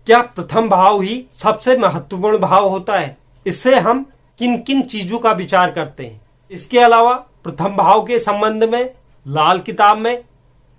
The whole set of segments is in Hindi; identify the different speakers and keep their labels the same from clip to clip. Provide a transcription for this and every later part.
Speaker 1: क्या प्रथम भाव ही सबसे महत्वपूर्ण भाव होता है? इससे हम किन किन चीजों का विचार करते हैं? इसके अलावा प्रथम भाव के संबंध में लाल किताब में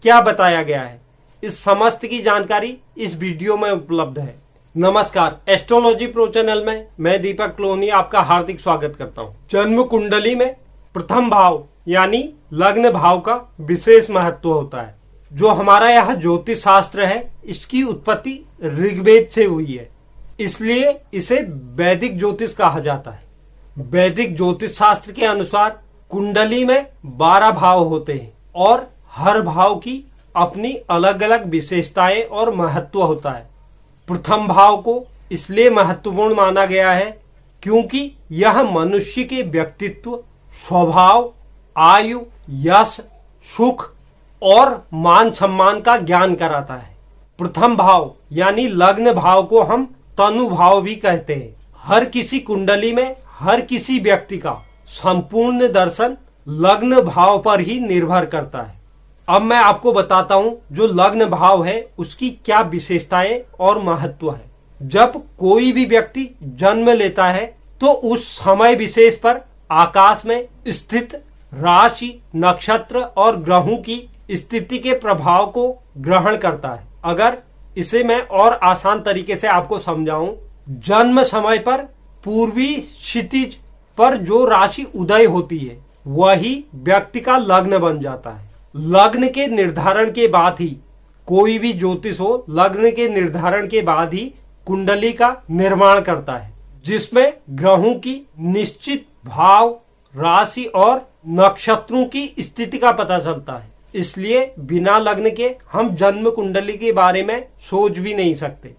Speaker 1: क्या बताया गया है, इस समस्त की जानकारी इस वीडियो में उपलब्ध है। नमस्कार, एस्ट्रोलॉजी प्रो चैनल में मैं दीपक लोहनी आपका हार्दिक स्वागत करता हूं। जन्म कुंडली में प्रथम भाव यानी लग्न भाव का विशेष महत्व होता है। जो हमारा यह ज्योतिष शास्त्र है, इसकी उत्पत्ति ऋग्वेद से हुई है, इसलिए इसे वैदिक ज्योतिष कहा जाता है। वैदिक ज्योतिष शास्त्र के अनुसार कुंडली में 12 भाव होते हैं और हर भाव की अपनी अलग अलग विशेषताएं और महत्व होता है। प्रथम भाव को इसलिए महत्वपूर्ण माना गया है क्योंकि यह मनुष्य के व्यक्तित्व, स्वभाव, आयु, यश, सुख और मान सम्मान का ज्ञान कराता है। प्रथम भाव यानी लग्न भाव को हम तनु भाव भी कहते हैं। हर किसी कुंडली में हर किसी व्यक्ति का संपूर्ण दर्शन लग्न भाव पर ही निर्भर करता है। अब मैं आपको बताता हूं जो लग्न भाव है उसकी क्या विशेषताएं और महत्व है। जब कोई भी व्यक्ति जन्म लेता है तो उस समय विशेष पर आकाश में स्थित राशि, नक्षत्र और ग्रहों की स्थिति के प्रभाव को ग्रहण करता है। अगर इसे मैं और आसान तरीके से आपको समझाऊं, जन्म समय पर पूर्वी क्षितिज पर जो राशि उदय होती है वही व्यक्ति का लग्न बन जाता है। लग्न के निर्धारण के बाद ही कोई भी ज्योतिष हो, लग्न के निर्धारण के बाद ही कुंडली का निर्माण करता है, जिसमें ग्रहों की निश्चित भाव, राशि और नक्षत्रों की स्थिति का पता चलता है। इसलिए बिना लग्न के हम जन्म कुंडली के बारे में सोच भी नहीं सकते।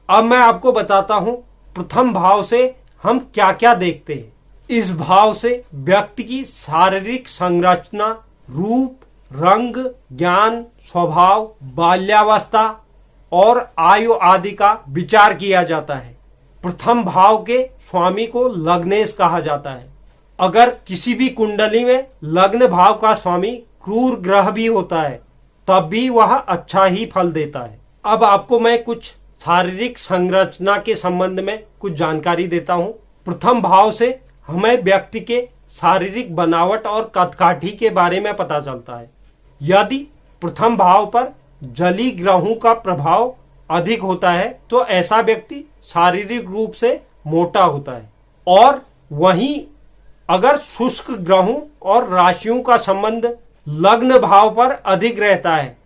Speaker 1: अब मैं आपको बताता हूं प्रथम भाव से हम क्या क्या देखते हैं। इस भाव से व्यक्ति की शारीरिक संरचना, रूप, रंग, ज्ञान, स्वभाव, बाल्यावस्था और आयु आदि का विचार किया जाता है। प्रथम भाव के स्वामी को लग्नेश कहा जाता है। अगर किसी भी कुंडली में लग्न भाव का स्वामी क्रूर ग्रह भी होता है तब भी वह अच्छा ही फल देता है। अब आपको मैं कुछ शारीरिक संरचना के संबंध में कुछ जानकारी देता हूं। प्रथम भाव से हमें व्यक्ति के शारीरिक बनावट और कदकाठी के बारे में पता चलता है। यदि प्रथम भाव पर जली ग्रहों का प्रभाव अधिक होता है तो ऐसा व्यक्ति शारीरिक रूप से मोटा होता है, और वहीं अगर शुष्क ग्रहों और राशियों का संबंध लग्न भाव पर अधिक रहता है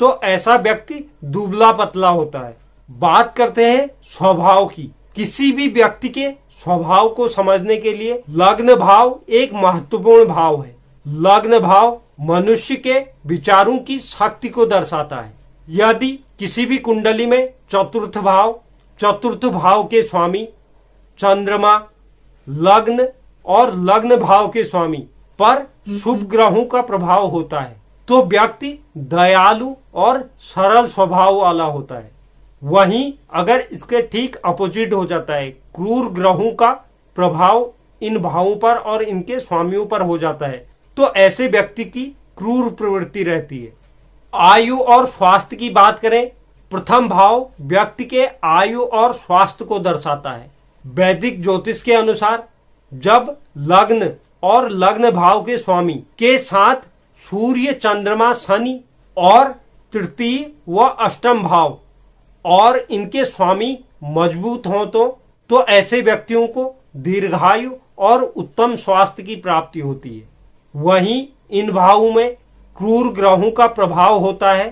Speaker 1: तो ऐसा व्यक्ति दुबला पतला होता है। बात करते हैं स्वभाव की। किसी भी व्यक्ति के स्वभाव को समझने के लिए लग्न भाव एक महत्वपूर्ण भाव है। लग्न भाव मनुष्य के विचारों की शक्ति को दर्शाता है। यदि किसी भी कुंडली में चतुर्थ भाव के स्वामी चंद्रमा, लग्न और लग्न भाव के स्वामी पर शुभ ग्रहों का प्रभाव होता है तो व्यक्ति दयालु और सरल स्वभाव वाला होता है। वहीं अगर इसके ठीक अपोजिट हो जाता है, क्रूर ग्रहों का प्रभाव इन भावों पर और इनके स्वामियों पर हो जाता है, तो ऐसे व्यक्ति की क्रूर प्रवृत्ति रहती है। आयु और स्वास्थ्य की बात करें, प्रथम भाव व्यक्ति के आयु और स्वास्थ्य को दर्शाता है। वैदिक ज्योतिष के अनुसार जब लग्न और लग्न भाव के स्वामी के साथ सूर्य, चंद्रमा, शनि और तृतीय व अष्टम भाव और इनके स्वामी मजबूत हों तो ऐसे व्यक्तियों को दीर्घायु और उत्तम स्वास्थ्य की प्राप्ति होती है। वहीं इन भावों में क्रूर ग्रहों का प्रभाव होता है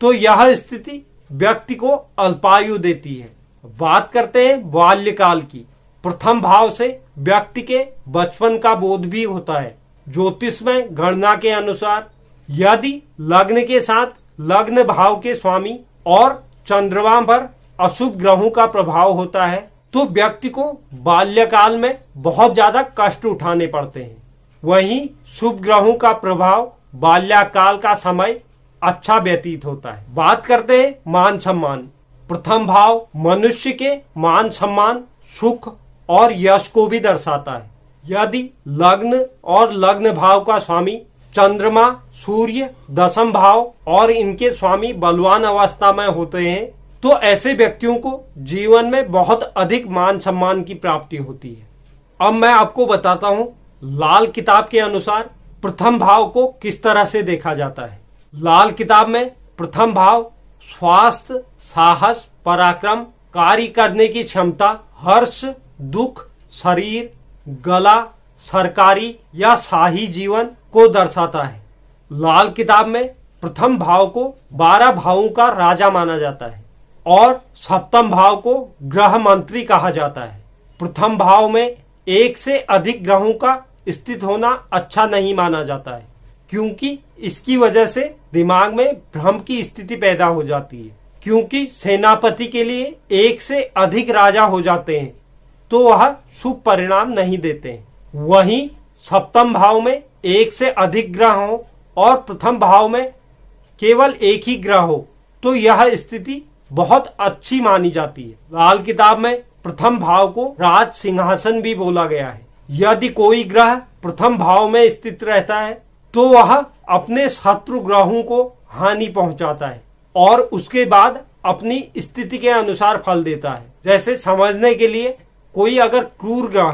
Speaker 1: तो यह स्थिति व्यक्ति को अल्पायु देती है। बात करते हैं बाल्यकाल की। प्रथम भाव से व्यक्ति के बचपन का बोध भी होता है। ज्योतिष में गणना के अनुसार यदि लग्न के साथ लग्न भाव के स्वामी और चंद्रमा पर अशुभ ग्रहों का प्रभाव होता है तो व्यक्ति को बाल्यकाल में बहुत ज्यादा कष्ट उठाने पड़ते हैं। वहीं शुभ ग्रहों का प्रभाव बाल्यकाल का समय अच्छा व्यतीत होता है। बात करते हैं मान सम्मान। प्रथम भाव मनुष्य के मान सम्मान, सुख और यश को भी दर्शाता है। यदि लग्न और लग्न भाव का स्वामी चंद्रमा, सूर्य, दशम भाव और इनके स्वामी बलवान अवस्था में होते हैं तो ऐसे व्यक्तियों को जीवन में बहुत अधिक मान सम्मान की प्राप्ति होती है। अब मैं आपको बताता हूं लाल किताब के अनुसार प्रथम भाव को किस तरह से देखा जाता है। लाल किताब में प्रथम भाव स्वास्थ्य, साहस, पराक्रम, कार्य करने की क्षमता, हर्ष, दुख, शरीर, गला, सरकारी या शाही जीवन को दर्शाता है। लाल किताब में प्रथम भाव को 12 भावों का राजा माना जाता है और सप्तम भाव को ग्रह मंत्री कहा जाता है। प्रथम भाव में एक से अधिक ग्रहों का स्थित होना अच्छा नहीं माना जाता है, क्योंकि इसकी वजह से दिमाग में भ्रम की स्थिति पैदा हो जाती है। क्योंकि सेनापति के लिए एक से अधिक राजा हो जाते हैं तो वह शुभ परिणाम नहीं देते हैं। वहीं सप्तम भाव में एक से अधिक ग्रह हो और प्रथम भाव में केवल एक ही ग्रह हो तो यह स्थिति बहुत अच्छी मानी जाती है। लाल किताब में प्रथम भाव को राज सिंहासन भी बोला गया है। यदि कोई ग्रह प्रथम भाव में स्थित रहता है तो वह अपने शत्रु ग्रहों को हानि पहुंचाता है और उसके बाद अपनी स्थिति के अनुसार फल देता है। जैसे समझने के लिए, कोई अगर क्रूर ग्रह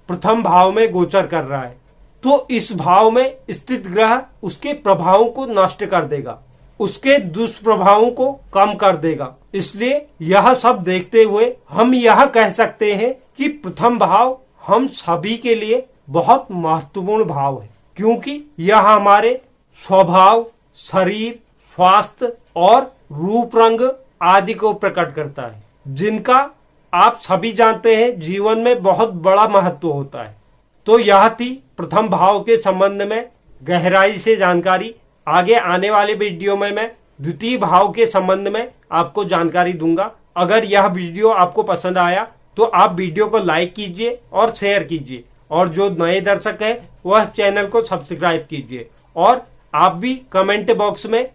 Speaker 1: प्रथम भाव में गोचर कर रहा है तो इस भाव में स्थित ग्रह उसके प्रभावों को नष्ट कर देगा, उसके दुष्प्रभावों को कम कर देगा। इसलिए यह सब देखते हुए हम यह कह सकते हैं कि प्रथम भाव हम सभी के लिए बहुत महत्वपूर्ण भाव है, क्योंकि यह हमारे स्वभाव, शरीर, स्वास्थ्य और रूप रंग आदि को प्रकट करता है, जिनका आप सभी जानते हैं जीवन में बहुत बड़ा महत्व होता है। तो यह थी प्रथम भाव के संबंध में गहराई से जानकारी। आगे आने वाले वीडियो में मैं द्वितीय भाव के संबंध में आपको जानकारी दूंगा। अगर यह वीडियो आपको पसंद आया तो आप वीडियो को लाइक कीजिए और शेयर कीजिए, और जो नए दर्शक हैं वह चैनल को सब्सक्राइब कीजिए। और आप भी कमेंट बॉक्स में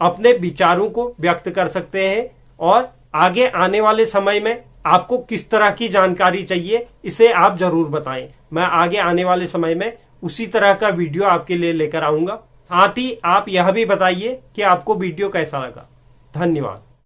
Speaker 1: अपने विचारों को व्यक्त कर सकते हैं, और आगे आने वाले समय में आपको किस तरह की जानकारी चाहिए इसे आप जरूर बताएं। मैं आगे आने वाले समय में उसी तरह का वीडियो आपके लिए लेकर आऊंगा। साथ ही आप यह भी बताइए कि आपको वीडियो कैसा लगा। धन्यवाद।